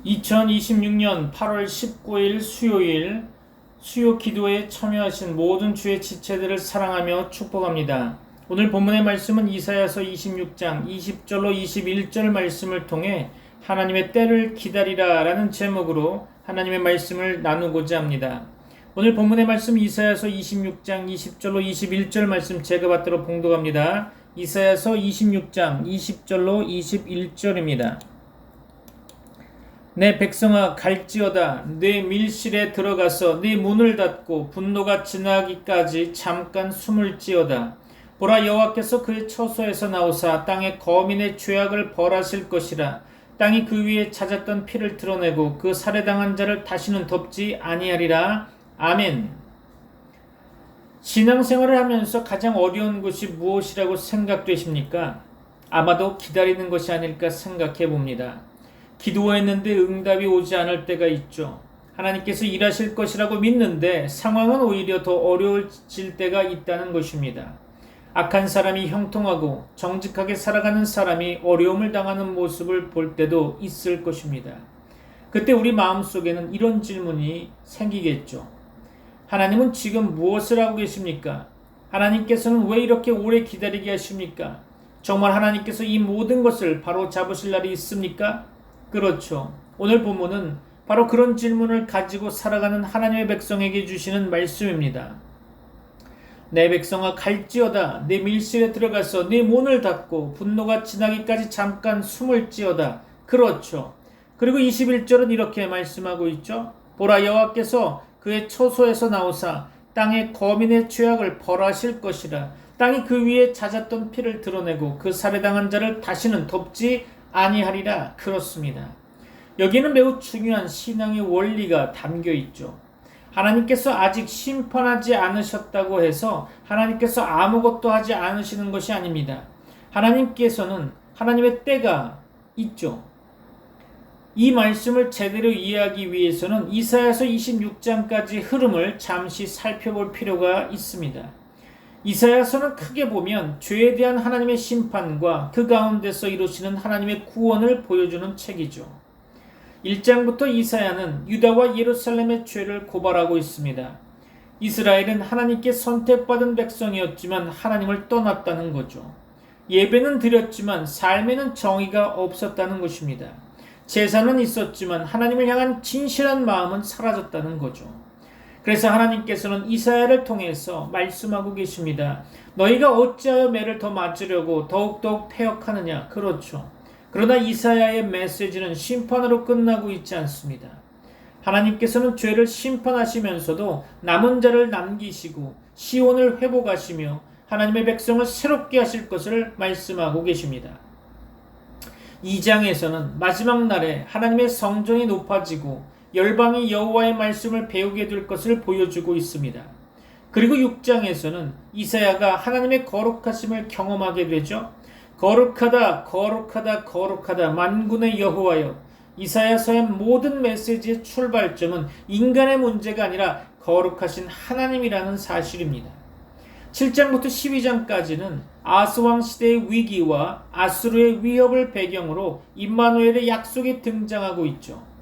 2026년 8월 19일 수요일 수요 기도에 참여하신 모든 주의 지체들을 사랑하며 축복합니다. 오늘 본문의 말씀은 이사야서 26장 20절로 21절 말씀을 통해 하나님의 때를 기다리라 라는 제목으로 하나님의 말씀을 나누고자 합니다. 오늘 본문의 말씀 이사야서 26장 20절로 21절 말씀 제가 받도록 봉독합니다. 이사야서 26장 20절로 21절입니다. 내 백성아 갈지어다 내 밀실에 들어가서 네 문을 닫고 분노가 지나기까지 잠깐 숨을지어다. 보라 여호와께서 그의 처소에서 나오사 땅의 거민의 죄악을 벌하실 것이라. 땅이 그 위에 찾았던 피를 드러내고 그 살해당한 자를 다시는 덮지 아니하리라. 아멘. 신앙생활을 하면서 가장 어려운 것이 무엇이라고 생각되십니까? 아마도 기다리는 것이 아닐까 생각해 봅니다. 기도했는데 응답이 오지 않을 때가 있죠. 하나님께서 일하실 것이라고 믿는데 상황은 오히려 더 어려워질 때가 있다는 것입니다. 악한 사람이 형통하고 정직하게 살아가는 사람이 어려움을 당하는 모습을 볼 때도 있을 것입니다. 그때 우리 마음속에는 이런 질문이 생기겠죠. 하나님은 지금 무엇을 하고 계십니까? 하나님께서는 왜 이렇게 오래 기다리게 하십니까? 정말 하나님께서 이 모든 것을 바로 잡으실 날이 있습니까? 그렇죠. 오늘 본문은 바로 그런 질문을 가지고 살아가는 하나님의 백성에게 주시는 말씀입니다. 내 백성아 갈지어다 내 밀실에 들어가서 네 문을 닫고 분노가 지나기까지 잠깐 숨을지어다. 그렇죠. 그리고 21절은 이렇게 말씀하고 있죠. 보라 여호와께서 그의 처소에서 나오사 땅의 거민의 죄악을 벌하실 것이라. 땅이 그 위에 찾았던 피를 드러내고 그 살해당한 자를 다시는 덮지 아니하리라. 그렇습니다. 여기에는 매우 중요한 신앙의 원리가 담겨 있죠. 하나님께서 아직 심판하지 않으셨다고 해서 하나님께서 아무것도 하지 않으시는 것이 아닙니다. 하나님께서는 하나님의 때가 있죠. 이 말씀을 제대로 이해하기 위해서는 이사야서 26장까지 흐름을 잠시 살펴볼 필요가 있습니다. 이사야서는 크게 보면 죄에 대한 하나님의 심판과 그 가운데서 이루시는 하나님의 구원을 보여주는 책이죠. 1장부터 이사야는 유다와 예루살렘의 죄를 고발하고 있습니다. 이스라엘은 하나님께 선택받은 백성이었지만 하나님을 떠났다는 거죠. 예배는 드렸지만 삶에는 정의가 없었다는 것입니다. 제사는 있었지만 하나님을 향한 진실한 마음은 사라졌다는 거죠. 그래서 하나님께서는 이사야를 통해서 말씀하고 계십니다. 너희가 어찌하여 매를 더 맞으려고 더욱더욱 패역하느냐. 그렇죠. 그러나 이사야의 메시지는 심판으로 끝나고 있지 않습니다. 하나님께서는 죄를 심판하시면서도 남은 자를 남기시고 시온을 회복하시며 하나님의 백성을 새롭게 하실 것을 말씀하고 계십니다. 2장에서는 마지막 날에 하나님의 성전이 높아지고 열방이 여호와의 말씀을 배우게 될 것을 보여주고 있습니다. 그리고 6장에서는 이사야가 하나님의 거룩하심을 경험하게 되죠. 거룩하다 거룩하다 거룩하다 만군의 여호와여. 이사야서의 모든 메시지의 출발점은 인간의 문제가 아니라 거룩하신 하나님이라는 사실입니다. 7장부터 12장까지는 아스왕 시대의 위기와 아수르의 위협을 배경으로 임마누엘의 약속이 등장하고 있죠.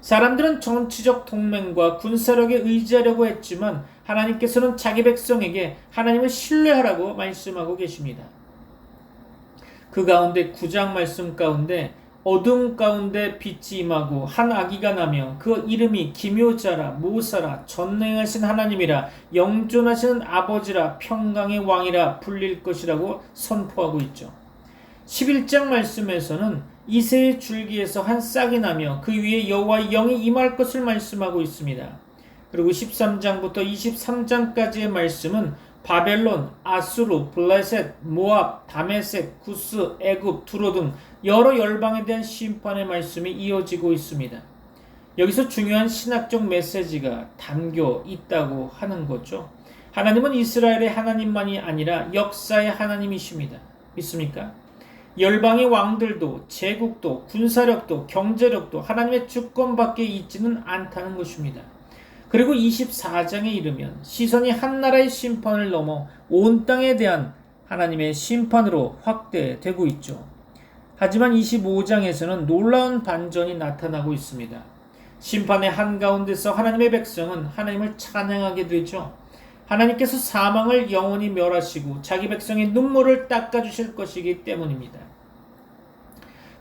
사람들은 정치적 동맹과 군사력에 의지하려고 했지만 하나님께서는 자기 백성에게 하나님을 신뢰하라고 말씀하고 계십니다. 그 가운데 9장 말씀 가운데 어둠 가운데 빛이 임하고 한 아기가 나며 그 이름이 기묘자라 모사라 전능하신 하나님이라 영존하시는 아버지라 평강의 왕이라 불릴 것이라고 선포하고 있죠. 11장 말씀에서는 이새의 줄기에서 한 싹이 나며 그 위에 여호와의 영이 임할 것을 말씀하고 있습니다. 그리고 13장부터 23장까지의 말씀은 바벨론, 아수르, 블레셋, 모압, 다메섹, 구스, 애굽, 두로 등 여러 열방에 대한 심판의 말씀이 이어지고 있습니다. 여기서 중요한 신학적 메시지가 담겨 있다고 하는 거죠. 하나님은 이스라엘의 하나님만이 아니라 역사의 하나님이십니다. 믿습니까? 열방의 왕들도 제국도 군사력도 경제력도 하나님의 주권 밖에 있지는 않다는 것입니다. 그리고 24장에 이르면 시선이 한 나라의 심판을 넘어 온 땅에 대한 하나님의 심판으로 확대되고 있죠. 하지만 25장에서는 놀라운 반전이 나타나고 있습니다. 심판의 한가운데서 하나님의 백성은 하나님을 찬양하게 되죠. 하나님께서 사망을 영원히 멸하시고 자기 백성의 눈물을 닦아주실 것이기 때문입니다.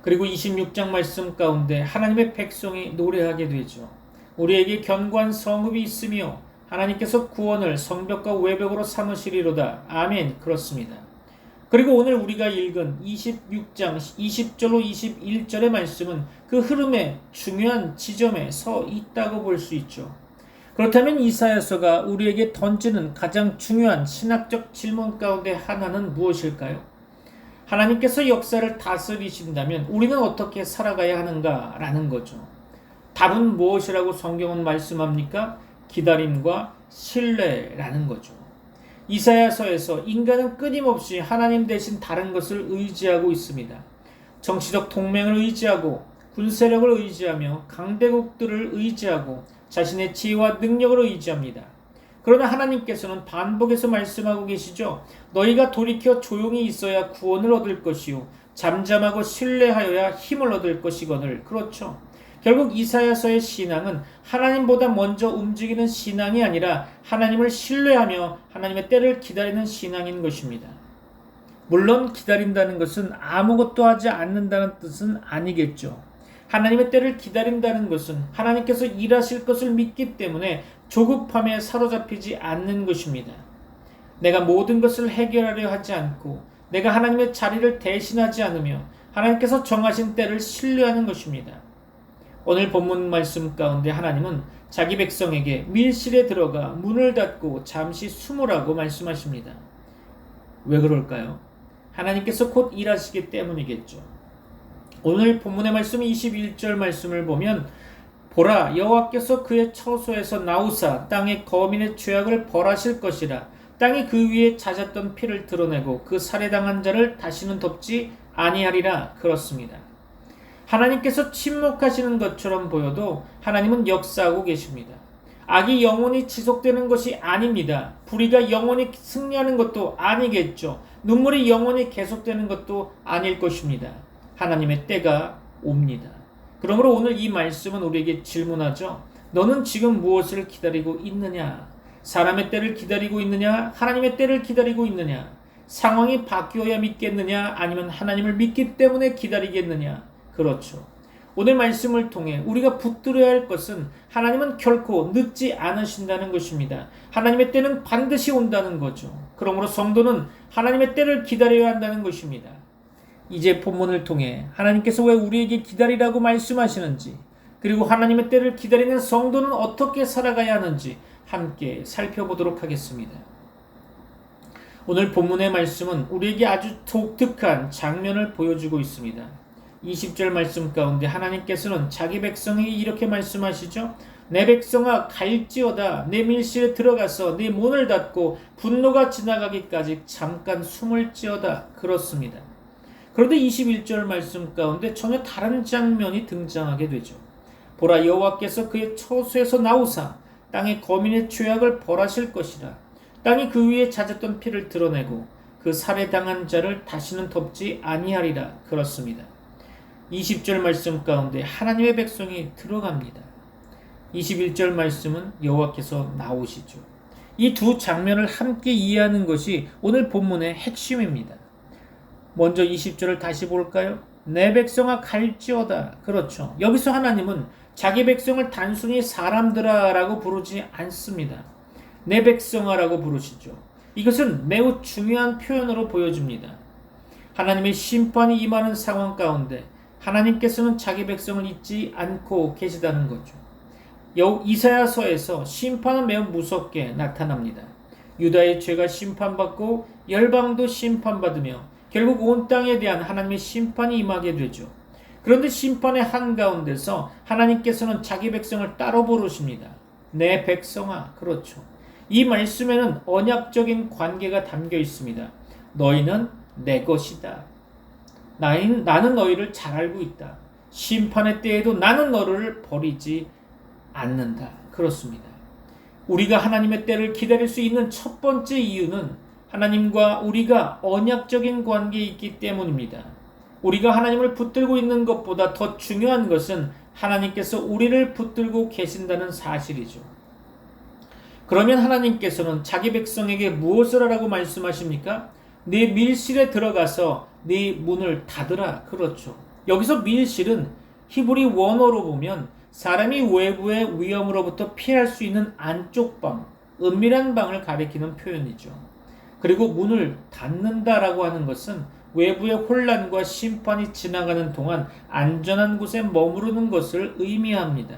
그리고 26장 말씀 가운데 하나님의 백성이 노래하게 되죠. 우리에게 견고한 성읍이 있으며 하나님께서 구원을 성벽과 외벽으로 삼으시리로다. 아멘. 그렇습니다. 그리고 오늘 우리가 읽은 26장 20절로 21절의 말씀은 그 흐름의 중요한 지점에 서 있다고 볼 수 있죠. 그렇다면 이사야서가 우리에게 던지는 가장 중요한 신학적 질문 가운데 하나는 무엇일까요? 하나님께서 역사를 다스리신다면 우리는 어떻게 살아가야 하는가라는 거죠. 답은 무엇이라고 성경은 말씀합니까? 기다림과 신뢰라는 거죠. 이사야서에서 인간은 끊임없이 하나님 대신 다른 것을 의지하고 있습니다. 정치적 동맹을 의지하고 군세력을 의지하며 강대국들을 의지하고 자신의 지혜와 능력을 의지합니다. 그러나 하나님께서는 반복해서 말씀하고 계시죠. 너희가 돌이켜 조용히 있어야 구원을 얻을 것이요 잠잠하고 신뢰하여야 힘을 얻을 것이거늘. 그렇죠. 결국 이사야서의 신앙은 하나님보다 먼저 움직이는 신앙이 아니라 하나님을 신뢰하며 하나님의 때를 기다리는 신앙인 것입니다. 물론 기다린다는 것은 아무것도 하지 않는다는 뜻은 아니겠죠. 하나님의 때를 기다린다는 것은 하나님께서 일하실 것을 믿기 때문에 조급함에 사로잡히지 않는 것입니다. 내가 모든 것을 해결하려 하지 않고 내가 하나님의 자리를 대신하지 않으며 하나님께서 정하신 때를 신뢰하는 것입니다. 오늘 본문 말씀 가운데 하나님은 자기 백성에게 밀실에 들어가 문을 닫고 잠시 숨으라고 말씀하십니다. 왜 그럴까요? 하나님께서 곧 일하시기 때문이겠죠. 오늘 본문의 말씀 21절 말씀을 보면 보라 여호와께서 그의 처소에서 나오사 땅의 거민의 죄악을 벌하실 것이라. 땅이 그 위에 잦았던 피를 드러내고 그 살해당한 자를 다시는 덮지 아니하리라. 그렇습니다. 하나님께서 침묵하시는 것처럼 보여도 하나님은 역사하고 계십니다. 악이 영원히 지속되는 것이 아닙니다. 불의가 영원히 승리하는 것도 아니겠죠. 눈물이 영원히 계속되는 것도 아닐 것입니다. 하나님의 때가 옵니다. 그러므로 오늘 이 말씀은 우리에게 질문하죠. 너는 지금 무엇을 기다리고 있느냐? 사람의 때를 기다리고 있느냐? 하나님의 때를 기다리고 있느냐? 상황이 바뀌어야 믿겠느냐? 아니면 하나님을 믿기 때문에 기다리겠느냐? 그렇죠. 오늘 말씀을 통해 우리가 붙들어야 할 것은 하나님은 결코 늦지 않으신다는 것입니다. 하나님의 때는 반드시 온다는 거죠. 그러므로 성도는 하나님의 때를 기다려야 한다는 것입니다. 이제 본문을 통해 하나님께서 왜 우리에게 기다리라고 말씀하시는지, 그리고 하나님의 때를 기다리는 성도는 어떻게 살아가야 하는지 함께 살펴보도록 하겠습니다. 오늘 본문의 말씀은 우리에게 아주 독특한 장면을 보여주고 있습니다. 20절 말씀 가운데 하나님께서는 자기 백성에게 이렇게 말씀하시죠. 내 백성아 갈지어다. 내 밀실에 들어가서 내 문을 닫고 분노가 지나가기까지 잠깐 숨을지어다. 그렇습니다. 그런데 21절 말씀 가운데 전혀 다른 장면이 등장하게 되죠. 보라 여호와께서 그의 처소에서 나오사 땅의 거민의 죄악을 벌하실 것이라. 땅이 그 위에 잦았던 피를 드러내고 그 살해당한 자를 다시는 덮지 아니하리라. 그렇습니다. 20절 말씀 가운데 하나님의 백성이 들어갑니다. 21절 말씀은 여호와께서 나오시죠. 이 두 장면을 함께 이해하는 것이 오늘 본문의 핵심입니다. 먼저 20절을 다시 볼까요? 내 백성아 갈지어다. 그렇죠. 여기서 하나님은 자기 백성을 단순히 사람들아 라고 부르지 않습니다. 내 백성아라고 부르시죠. 이것은 매우 중요한 표현으로 보여줍니다. 하나님의 심판이 임하는 상황 가운데 하나님께서는 자기 백성을 잊지 않고 계시다는 거죠. 이사야서에서 심판은 매우 무섭게 나타납니다. 유다의 죄가 심판받고 열방도 심판받으며 결국 온 땅에 대한 하나님의 심판이 임하게 되죠. 그런데 심판의 한가운데서 하나님께서는 자기 백성을 따로 부르십니다. 내 백성아. 그렇죠. 이 말씀에는 언약적인 관계가 담겨 있습니다. 너희는 내 것이다. 나는 너희를 잘 알고 있다. 심판의 때에도 나는 너를 버리지 않는다. 그렇습니다. 우리가 하나님의 때를 기다릴 수 있는 첫 번째 이유는 하나님과 우리가 언약적인 관계에 있기 때문입니다. 우리가 하나님을 붙들고 있는 것보다 더 중요한 것은 하나님께서 우리를 붙들고 계신다는 사실이죠. 그러면 하나님께서는 자기 백성에게 무엇을 하라고 말씀하십니까? 네 밀실에 들어가서 네 문을 닫으라. 그렇죠. 여기서 밀실은 히브리 원어로 보면 사람이 외부의 위험으로부터 피할 수 있는 안쪽 방, 은밀한 방을 가리키는 표현이죠. 그리고 문을 닫는다라고 하는 것은 외부의 혼란과 심판이 지나가는 동안 안전한 곳에 머무르는 것을 의미합니다.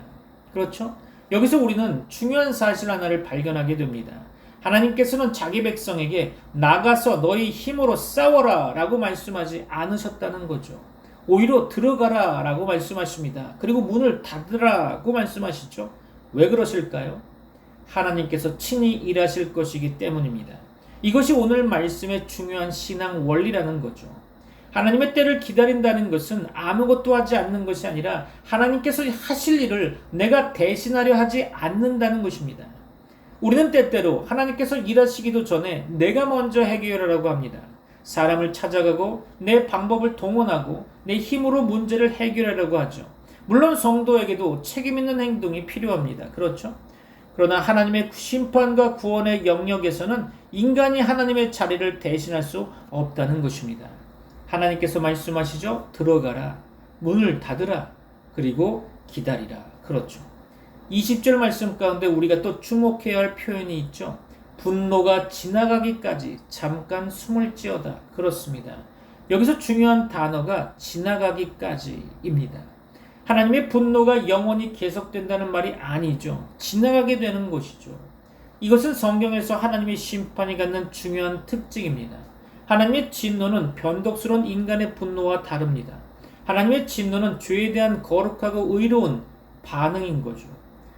그렇죠? 여기서 우리는 중요한 사실 하나를 발견하게 됩니다. 하나님께서는 자기 백성에게 나가서 너희 힘으로 싸워라 라고 말씀하지 않으셨다는 거죠. 오히려 들어가라 라고 말씀하십니다. 그리고 문을 닫으라고 말씀하시죠. 왜 그러실까요? 하나님께서 친히 일하실 것이기 때문입니다. 이것이 오늘 말씀의 중요한 신앙 원리라는 거죠. 하나님의 때를 기다린다는 것은 아무것도 하지 않는 것이 아니라 하나님께서 하실 일을 내가 대신하려 하지 않는다는 것입니다. 우리는 때때로 하나님께서 일하시기도 전에 내가 먼저 해결하라고 합니다. 사람을 찾아가고 내 방법을 동원하고 내 힘으로 문제를 해결하려고 하죠. 물론 성도에게도 책임 있는 행동이 필요합니다. 그렇죠? 그러나 하나님의 심판과 구원의 영역에서는 인간이 하나님의 자리를 대신할 수 없다는 것입니다. 하나님께서 말씀하시죠. 들어가라. 문을 닫으라. 그리고 기다리라. 그렇죠. 20절 말씀 가운데 우리가 또 주목해야 할 표현이 있죠. 분노가 지나가기까지 잠깐 숨을 지어다. 그렇습니다. 여기서 중요한 단어가 지나가기까지입니다. 하나님의 분노가 영원히 계속된다는 말이 아니죠. 지나가게 되는 것이죠. 이것은 성경에서 하나님의 심판이 갖는 중요한 특징입니다. 하나님의 진노는 변덕스러운 인간의 분노와 다릅니다. 하나님의 진노는 죄에 대한 거룩하고 의로운 반응인 거죠.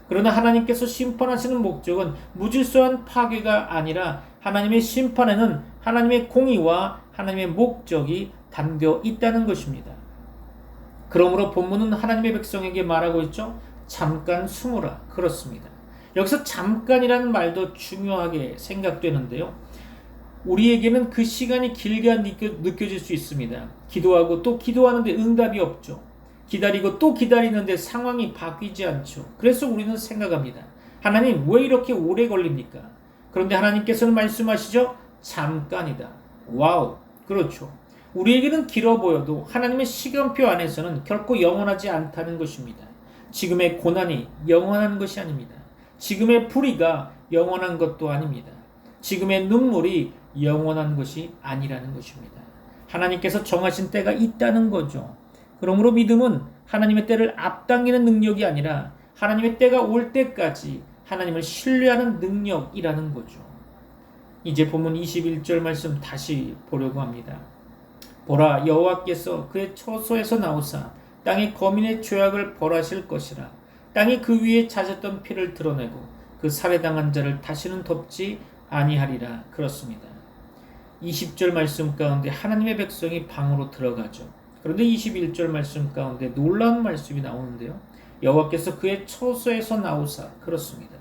그러나 하나님께서 심판하시는 목적은 무질서한 파괴가 아니라 하나님의 심판에는 하나님의 공의와 하나님의 목적이 담겨 있다는 것입니다. 그러므로 본문은 하나님의 백성에게 말하고 있죠. 잠깐 숨으라. 그렇습니다. 여기서 잠깐이라는 말도 중요하게 생각되는데요. 우리에게는 그 시간이 길게 느껴질 수 있습니다. 기도하고 또 기도하는데 응답이 없죠. 기다리고 또 기다리는데 상황이 바뀌지 않죠. 그래서 우리는 생각합니다. 하나님 왜 이렇게 오래 걸립니까? 그런데 하나님께서는 말씀하시죠. 잠깐이다. 와우. 그렇죠. 우리에게는 길어 보여도 하나님의 시간표 안에서는 결코 영원하지 않다는 것입니다. 지금의 고난이 영원한 것이 아닙니다. 지금의 불의가 영원한 것도 아닙니다. 지금의 눈물이 영원한 것이 아니라는 것입니다. 하나님께서 정하신 때가 있다는 거죠. 그러므로 믿음은 하나님의 때를 앞당기는 능력이 아니라 하나님의 때가 올 때까지 하나님을 신뢰하는 능력이라는 거죠. 이제 본문 21절 말씀 다시 보려고 합니다. 보라, 여호와께서 그의 처소에서 나오사 땅의 거민의 죄악을 벌하실 것이라. 땅이 그 위에 잦았던 피를 드러내고 그 살해당한 자를 다시는 덮지 아니하리라. 그렇습니다. 20절 말씀 가운데 하나님의 백성이 방으로 들어가죠. 그런데 21절 말씀 가운데 놀라운 말씀이 나오는데요. 여호와께서 그의 처소에서 나오사. 그렇습니다.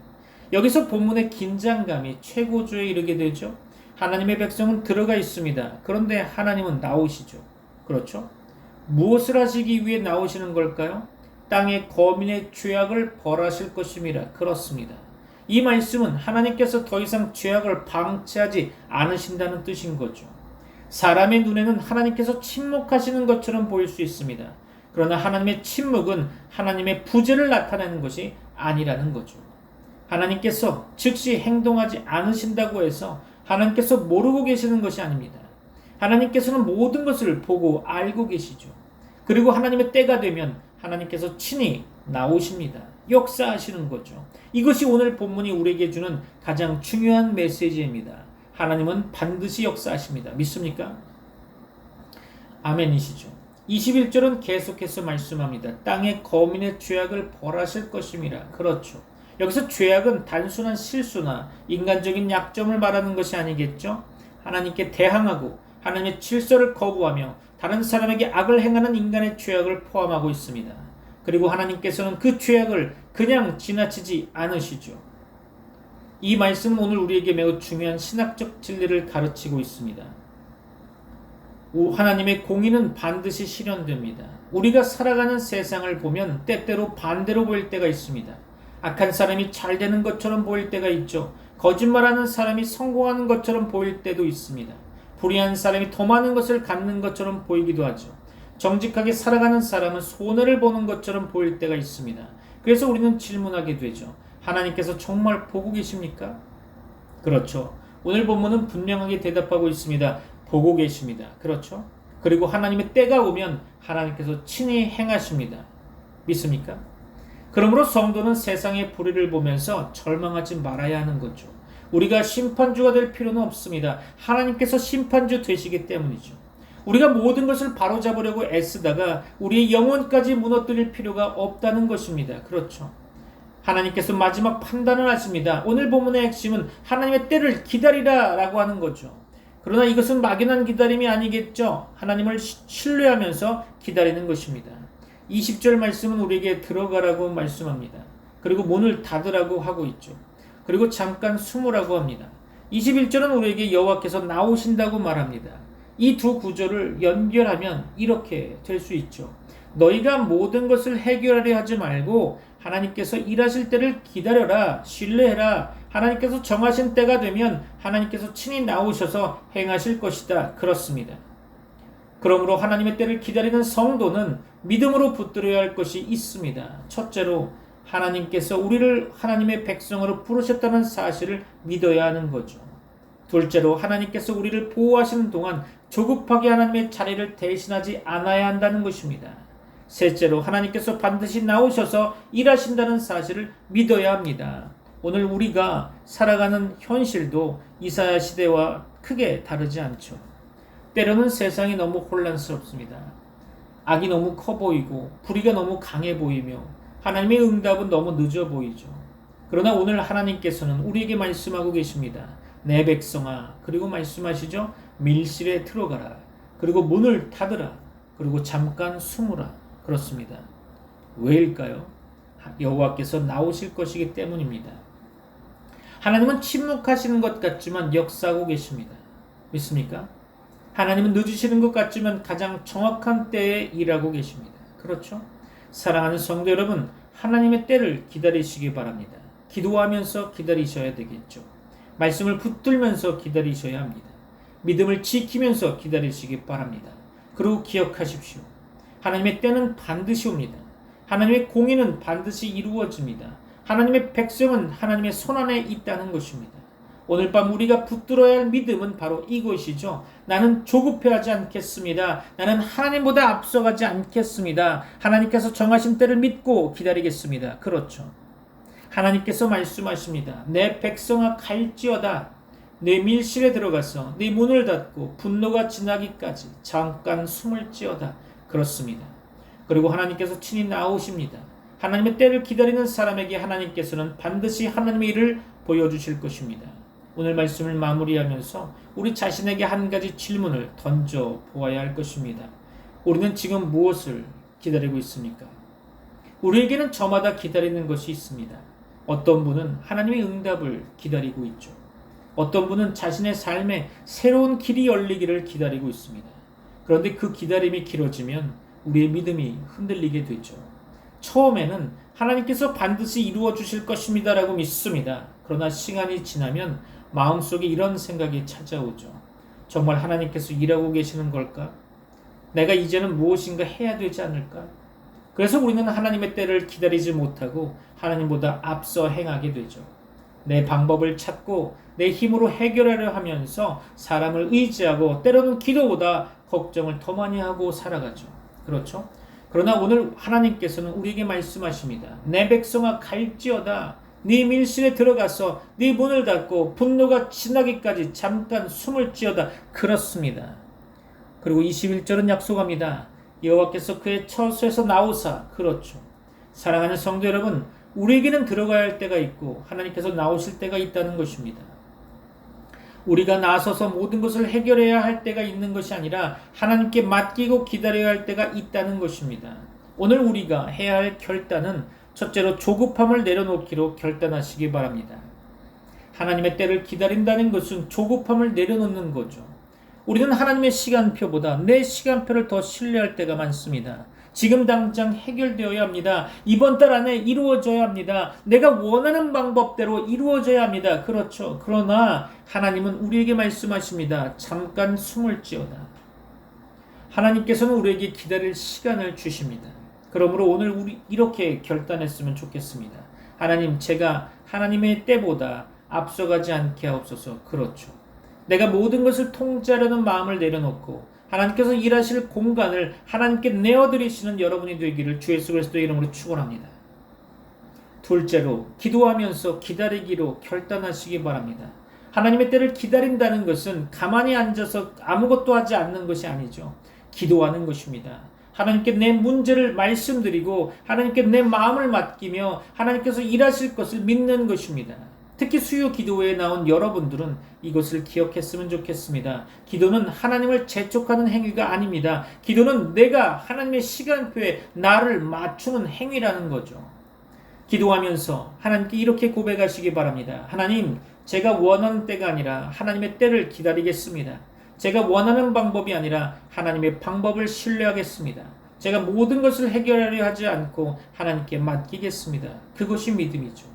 여기서 본문의 긴장감이 최고조에 이르게 되죠. 하나님의 백성은 들어가 있습니다. 그런데 하나님은 나오시죠. 그렇죠? 무엇을 하시기 위해 나오시는 걸까요? 땅의 거민의 죄악을 벌하실 것임이라. 그렇습니다. 이 말씀은 하나님께서 더 이상 죄악을 방치하지 않으신다는 뜻인 거죠. 사람의 눈에는 하나님께서 침묵하시는 것처럼 보일 수 있습니다. 그러나 하나님의 침묵은 하나님의 부재를 나타내는 것이 아니라는 거죠. 하나님께서 즉시 행동하지 않으신다고 해서 하나님께서 모르고 계시는 것이 아닙니다. 하나님께서는 모든 것을 보고 알고 계시죠. 그리고 하나님의 때가 되면 하나님께서 친히 나오십니다. 역사하시는 거죠. 이것이 오늘 본문이 우리에게 주는 가장 중요한 메시지입니다. 하나님은 반드시 역사하십니다. 믿습니까? 아멘이시죠. 21절은 계속해서 말씀합니다. 땅의 거민의 죄악을 벌하실 것임이라. 그렇죠. 여기서 죄악은 단순한 실수나 인간적인 약점을 말하는 것이 아니겠죠. 하나님께 대항하고 하나님의 질서를 거부하며 다른 사람에게 악을 행하는 인간의 죄악을 포함하고 있습니다. 그리고 하나님께서는 그 죄악을 그냥 지나치지 않으시죠. 이 말씀은 오늘 우리에게 매우 중요한 신학적 진리를 가르치고 있습니다. 하나님의 공의는 반드시 실현됩니다. 우리가 살아가는 세상을 보면 때때로 반대로 보일 때가 있습니다. 악한 사람이 잘 되는 것처럼 보일 때가 있죠. 거짓말하는 사람이 성공하는 것처럼 보일 때도 있습니다. 불의한 사람이 더 많은 것을 갖는 것처럼 보이기도 하죠. 정직하게 살아가는 사람은 손해를 보는 것처럼 보일 때가 있습니다. 그래서 우리는 질문하게 되죠. 하나님께서 정말 보고 계십니까? 그렇죠. 오늘 본문은 분명하게 대답하고 있습니다. 보고 계십니다. 그렇죠. 그리고 하나님의 때가 오면 하나님께서 친히 행하십니다. 믿습니까? 그러므로 성도는 세상의 불의를 보면서 절망하지 말아야 하는 거죠. 우리가 심판주가 될 필요는 없습니다. 하나님께서 심판주 되시기 때문이죠. 우리가 모든 것을 바로잡으려고 애쓰다가 우리의 영혼까지 무너뜨릴 필요가 없다는 것입니다. 그렇죠. 하나님께서 마지막 판단을 하십니다. 오늘 본문의 핵심은 하나님의 때를 기다리라 라고 하는 거죠. 그러나 이것은 막연한 기다림이 아니겠죠. 하나님을 신뢰하면서 기다리는 것입니다. 20절 말씀은 우리에게 들어가라고 말씀합니다. 그리고 문을 닫으라고 하고 있죠. 그리고 잠깐 숨으라고 합니다. 21절은 우리에게 여호와께서 나오신다고 말합니다. 이 두 구절을 연결하면 이렇게 될 수 있죠. 너희가 모든 것을 해결하려 하지 말고 하나님께서 일하실 때를 기다려라, 신뢰해라. 하나님께서 정하신 때가 되면 하나님께서 친히 나오셔서 행하실 것이다. 그렇습니다. 그러므로 하나님의 때를 기다리는 성도는 믿음으로 붙들어야 할 것이 있습니다. 첫째로 하나님께서 우리를 하나님의 백성으로 부르셨다는 사실을 믿어야 하는 거죠. 둘째로 하나님께서 우리를 보호하시는 동안 조급하게 하나님의 자리를 대신하지 않아야 한다는 것입니다. 셋째로 하나님께서 반드시 나오셔서 일하신다는 사실을 믿어야 합니다. 오늘 우리가 살아가는 현실도 이사야 시대와 크게 다르지 않죠. 때로는 세상이 너무 혼란스럽습니다. 악이 너무 커 보이고 불의가 너무 강해 보이며 하나님의 응답은 너무 늦어 보이죠. 그러나 오늘 하나님께서는 우리에게 말씀하고 계십니다. 내 백성아, 그리고 말씀하시죠. 밀실에 들어가라. 그리고 문을 닫으라. 그리고 잠깐 숨으라. 그렇습니다. 왜일까요? 여호와께서 나오실 것이기 때문입니다. 하나님은 침묵하시는 것 같지만 역사하고 계십니다. 믿습니까? 하나님은 늦으시는 것 같지만 가장 정확한 때에 일하고 계십니다. 그렇죠? 사랑하는 성도 여러분, 하나님의 때를 기다리시기 바랍니다. 기도하면서 기다리셔야 되겠죠. 말씀을 붙들면서 기다리셔야 합니다. 믿음을 지키면서 기다리시기 바랍니다. 그리고 기억하십시오. 하나님의 때는 반드시 옵니다. 하나님의 공의는 반드시 이루어집니다. 하나님의 백성은 하나님의 손안에 있다는 것입니다. 오늘 밤 우리가 붙들어야 할 믿음은 바로 이것이죠. 나는 조급해하지 않겠습니다. 나는 하나님보다 앞서가지 않겠습니다. 하나님께서 정하신 때를 믿고 기다리겠습니다. 그렇죠. 하나님께서 말씀하십니다. 내 백성아 갈지어다. 내 밀실에 들어가서 네 문을 닫고 분노가 지나기까지 잠깐 숨을 지어다. 그렇습니다. 그리고 하나님께서 친히 나오십니다. 하나님의 때를 기다리는 사람에게 하나님께서는 반드시 하나님의 일을 보여주실 것입니다. 오늘 말씀을 마무리하면서 우리 자신에게 한 가지 질문을 던져 보아야 할 것입니다. 우리는 지금 무엇을 기다리고 있습니까? 우리에게는 저마다 기다리는 것이 있습니다. 어떤 분은 하나님의 응답을 기다리고 있죠. 어떤 분은 자신의 삶에 새로운 길이 열리기를 기다리고 있습니다. 그런데 그 기다림이 길어지면 우리의 믿음이 흔들리게 되죠. 처음에는 하나님께서 반드시 이루어 주실 것입니다라고 믿습니다. 그러나 시간이 지나면 마음속에 이런 생각이 찾아오죠. 정말 하나님께서 일하고 계시는 걸까? 내가 이제는 무엇인가 해야 되지 않을까? 그래서 우리는 하나님의 때를 기다리지 못하고 하나님보다 앞서 행하게 되죠. 내 방법을 찾고 내 힘으로 해결하려 하면서 사람을 의지하고 때로는 기도보다 걱정을 더 많이 하고 살아가죠. 그렇죠? 그러나 오늘 하나님께서는 우리에게 말씀하십니다. 내 백성아 갈지어다. 네 밀실에 들어가서 네 문을 닫고 분노가 지나기까지 잠깐 숨을 지어다. 그렇습니다. 그리고 21절은 약속합니다. 여호와께서 그의 처소에서 나오사. 그렇죠. 사랑하는 성도 여러분, 우리에게는 들어가야 할 때가 있고 하나님께서 나오실 때가 있다는 것입니다. 우리가 나서서 모든 것을 해결해야 할 때가 있는 것이 아니라 하나님께 맡기고 기다려야 할 때가 있다는 것입니다. 오늘 우리가 해야 할 결단은 첫째로 조급함을 내려놓기로 결단하시기 바랍니다. 하나님의 때를 기다린다는 것은 조급함을 내려놓는 거죠. 우리는 하나님의 시간표보다 내 시간표를 더 신뢰할 때가 많습니다. 지금 당장 해결되어야 합니다. 이번 달 안에 이루어져야 합니다. 내가 원하는 방법대로 이루어져야 합니다. 그렇죠. 그러나 하나님은 우리에게 말씀하십니다. 잠깐 숨을 지어다. 하나님께서는 우리에게 기다릴 시간을 주십니다. 그러므로 오늘 우리 이렇게 결단했으면 좋겠습니다. 하나님, 제가 하나님의 때보다 앞서가지 않게 하옵소서. 그렇죠. 내가 모든 것을 통제하려는 마음을 내려놓고 하나님께서 일하실 공간을 하나님께 내어드리시는 여러분이 되기를 주 예수 그리스도의 이름으로 축원합니다. 둘째로, 기도하면서 기다리기로 결단하시기 바랍니다. 하나님의 때를 기다린다는 것은 가만히 앉아서 아무것도 하지 않는 것이 아니죠. 기도하는 것입니다. 하나님께 내 문제를 말씀드리고 하나님께 내 마음을 맡기며 하나님께서 일하실 것을 믿는 것입니다. 특히 수요 기도회에 나온 여러분들은 이것을 기억했으면 좋겠습니다. 기도는 하나님을 재촉하는 행위가 아닙니다. 기도는 내가 하나님의 시간표에 나를 맞추는 행위라는 거죠. 기도하면서 하나님께 이렇게 고백하시기 바랍니다. 하나님, 제가 원하는 때가 아니라 하나님의 때를 기다리겠습니다. 제가 원하는 방법이 아니라 하나님의 방법을 신뢰하겠습니다. 제가 모든 것을 해결하려 하지 않고 하나님께 맡기겠습니다. 그것이 믿음이죠.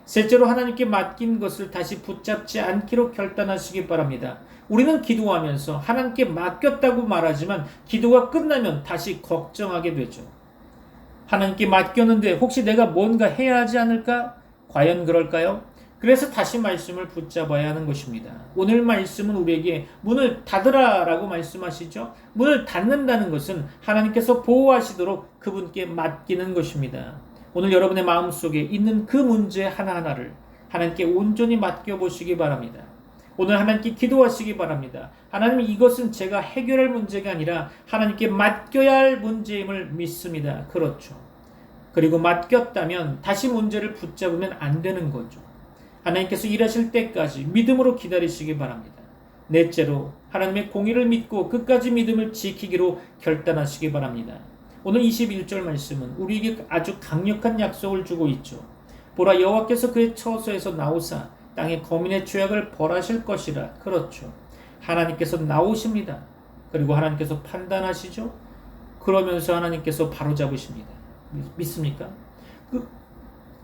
셋째로, 하나님께 맡긴 것을 다시 붙잡지 않기로 결단하시기 바랍니다. 우리는 기도하면서 하나님께 맡겼다고 말하지만 기도가 끝나면 다시 걱정하게 되죠. 하나님께 맡겼는데 혹시 내가 뭔가 해야 하지 않을까? 과연 그럴까요? 그래서 다시 말씀을 붙잡아야 하는 것입니다. 오늘 말씀은 우리에게 문을 닫으라 라고 말씀하시죠. 문을 닫는다는 것은 하나님께서 보호하시도록 그분께 맡기는 것입니다. 오늘 여러분의 마음속에 있는 그 문제 하나하나를 하나님께 온전히 맡겨보시기 바랍니다. 오늘 하나님께 기도하시기 바랍니다. 하나님, 이것은 제가 해결할 문제가 아니라 하나님께 맡겨야 할 문제임을 믿습니다. 그렇죠. 그리고 맡겼다면 다시 문제를 붙잡으면 안 되는 거죠. 하나님께서 일하실 때까지 믿음으로 기다리시기 바랍니다. 넷째로, 하나님의 공의를 믿고 끝까지 믿음을 지키기로 결단하시기 바랍니다. 오늘 21절 말씀은 우리에게 아주 강력한 약속을 주고 있죠. 보라, 여호와께서 그의 처소에서 나오사 땅의 거민의 죄악을 벌하실 것이라. 그렇죠. 하나님께서 나오십니다. 그리고 하나님께서 판단하시죠. 그러면서 하나님께서 바로잡으십니다. 믿습니까?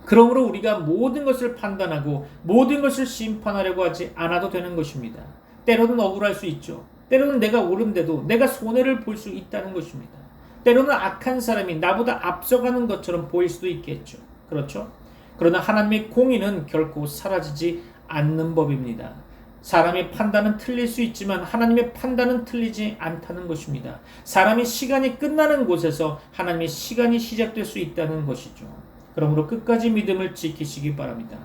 그러므로 우리가 모든 것을 판단하고 모든 것을 심판하려고 하지 않아도 되는 것입니다. 때로는 억울할 수 있죠. 때로는 내가 옳은데도 내가 손해를 볼 수 있다는 것입니다. 때로는 악한 사람이 나보다 앞서가는 것처럼 보일 수도 있겠죠. 그렇죠? 그러나 하나님의 공의는 결코 사라지지 않는 법입니다. 사람의 판단은 틀릴 수 있지만 하나님의 판단은 틀리지 않다는 것입니다. 사람의 시간이 끝나는 곳에서 하나님의 시간이 시작될 수 있다는 것이죠. 그러므로 끝까지 믿음을 지키시기 바랍니다.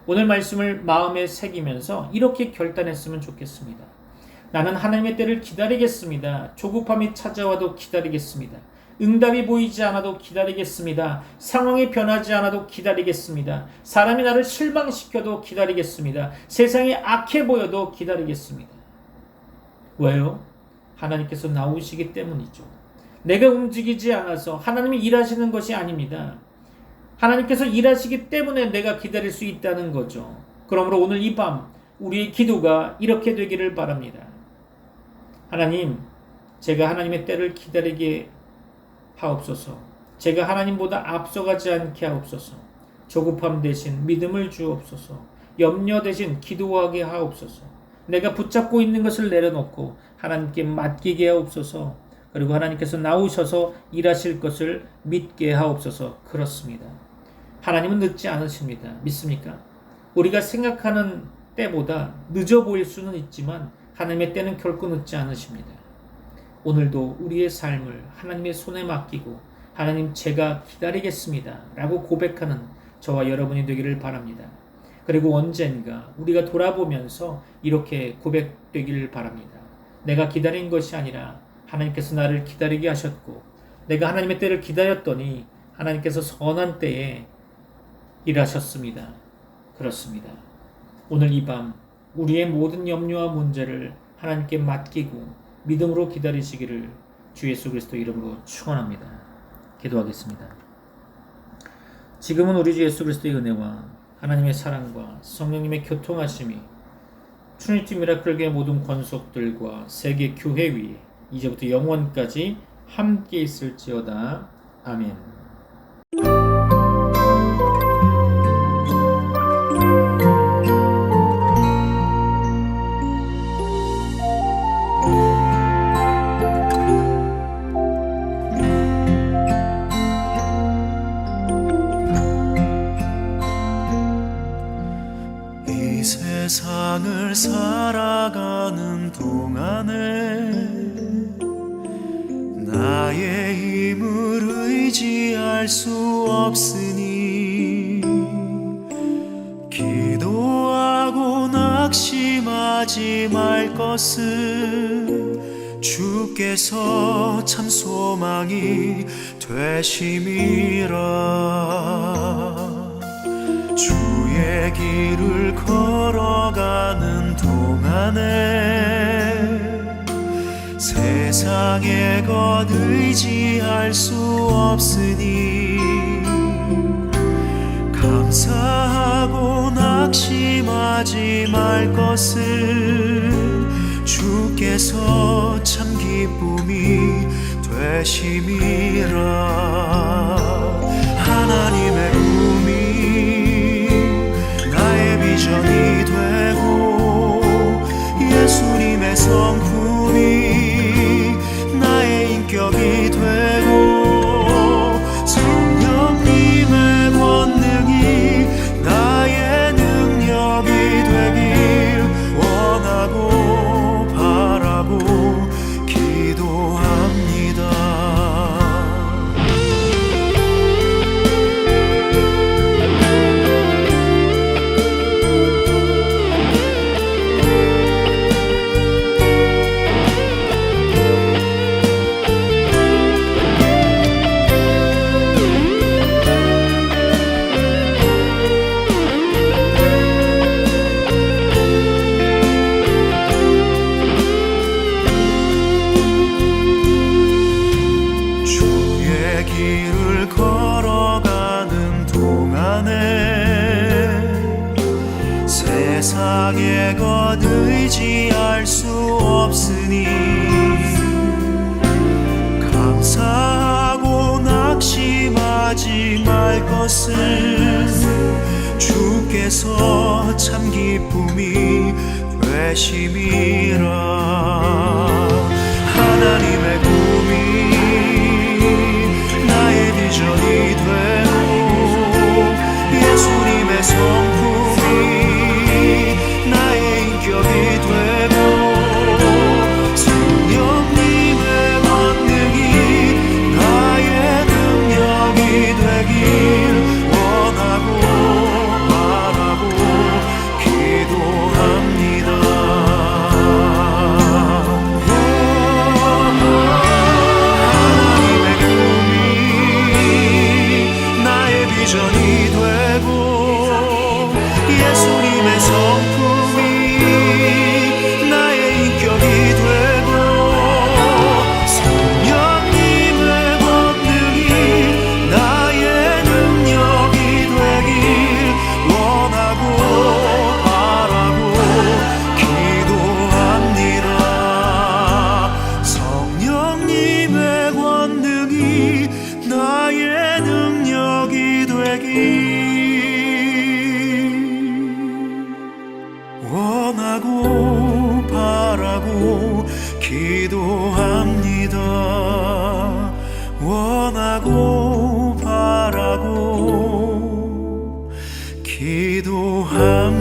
오늘 말씀을 마음에 새기면서 이렇게 결단했으면 좋겠습니다. 나는 하나님의 때를 기다리겠습니다. 조급함이 찾아와도 기다리겠습니다. 응답이 보이지 않아도 기다리겠습니다. 상황이 변하지 않아도 기다리겠습니다. 사람이 나를 실망시켜도 기다리겠습니다. 세상이 악해 보여도 기다리겠습니다. 왜요? 하나님께서 나오시기 때문이죠. 내가 움직이지 않아서 하나님이 일하시는 것이 아닙니다. 하나님께서 일하시기 때문에 내가 기다릴 수 있다는 거죠. 그러므로 오늘 이 밤 우리의 기도가 이렇게 되기를 바랍니다. 하나님, 제가 하나님의 때를 기다리게 하옵소서. 제가 하나님보다 앞서가지 않게 하옵소서. 조급함 대신 믿음을 주옵소서. 염려 대신 기도하게 하옵소서. 내가 붙잡고 있는 것을 내려놓고 하나님께 맡기게 하옵소서. 그리고 하나님께서 나오셔서 일하실 것을 믿게 하옵소서. 그렇습니다. 하나님은 늦지 않으십니다. 믿습니까? 우리가 생각하는 때보다 늦어 보일 수는 있지만 하나님의 때는 결코 늦지 않으십니다. 오늘도 우리의 삶을 하나님의 손에 맡기고 하나님, 제가 기다리겠습니다 라고 고백하는 저와 여러분이 되기를 바랍니다. 그리고 언젠가 우리가 돌아보면서 이렇게 고백되기를 바랍니다. 내가 기다린 것이 아니라 하나님께서 나를 기다리게 하셨고 내가 하나님의 때를 기다렸더니 하나님께서 선한 때에 일하셨습니다. 그렇습니다. 오늘 이 밤 우리의 모든 염려와 문제를 하나님께 맡기고 믿음으로 기다리시기를 주 예수 그리스도 이름으로 축원합니다. 기도하겠습니다. 지금은 우리 주 예수 그리스도의 은혜와 하나님의 사랑과 성령님의 교통하심이 트리니티 미라클교회 모든 권속들과 세계 교회 위에 이제부터 영원까지 함께 있을지어다. 아멘. 이 세상을 살아가는 동안에 나의 힘을 의지할 수 없으니 기도하고 낙심하지 말 것은 주께서 참 소망이 되심이라. 주의 길을 걸어가는 동안에 세상의 것 의지할 수 없으니 감사하고 낙심하지 말 것은 주께서 참 기쁨이 되심이라. 하나님의 꿈이 나의 비전이 되고 예수님의 성품이 나의 인격이 되고 성령님의 권능이 나의 능력이 되길 원하고 바라고 기도합니다. 길을 걸어가는 동안에 세상의 것 의지할 수 없으니 감사하고 낙심하지 말 것은 주께서 참 기쁨이 되심이라. 하나님의 꿈이 나의 비전이 되고 예수님의 성품이 나의 인격이 되고 성령님의 권능이 나의 능력이 되길 원하고 바라고 기도합니다. 비전이 되고 예수님의 성품이 나의 인격이 되고 성령님의 권능이 나의 능력이 되길 원하고 바라고 기도합니다. 성령님의 권능이 나의 능력이 되길 원하고 바라고 기도합니다. 원하고 바라고 기도합니다.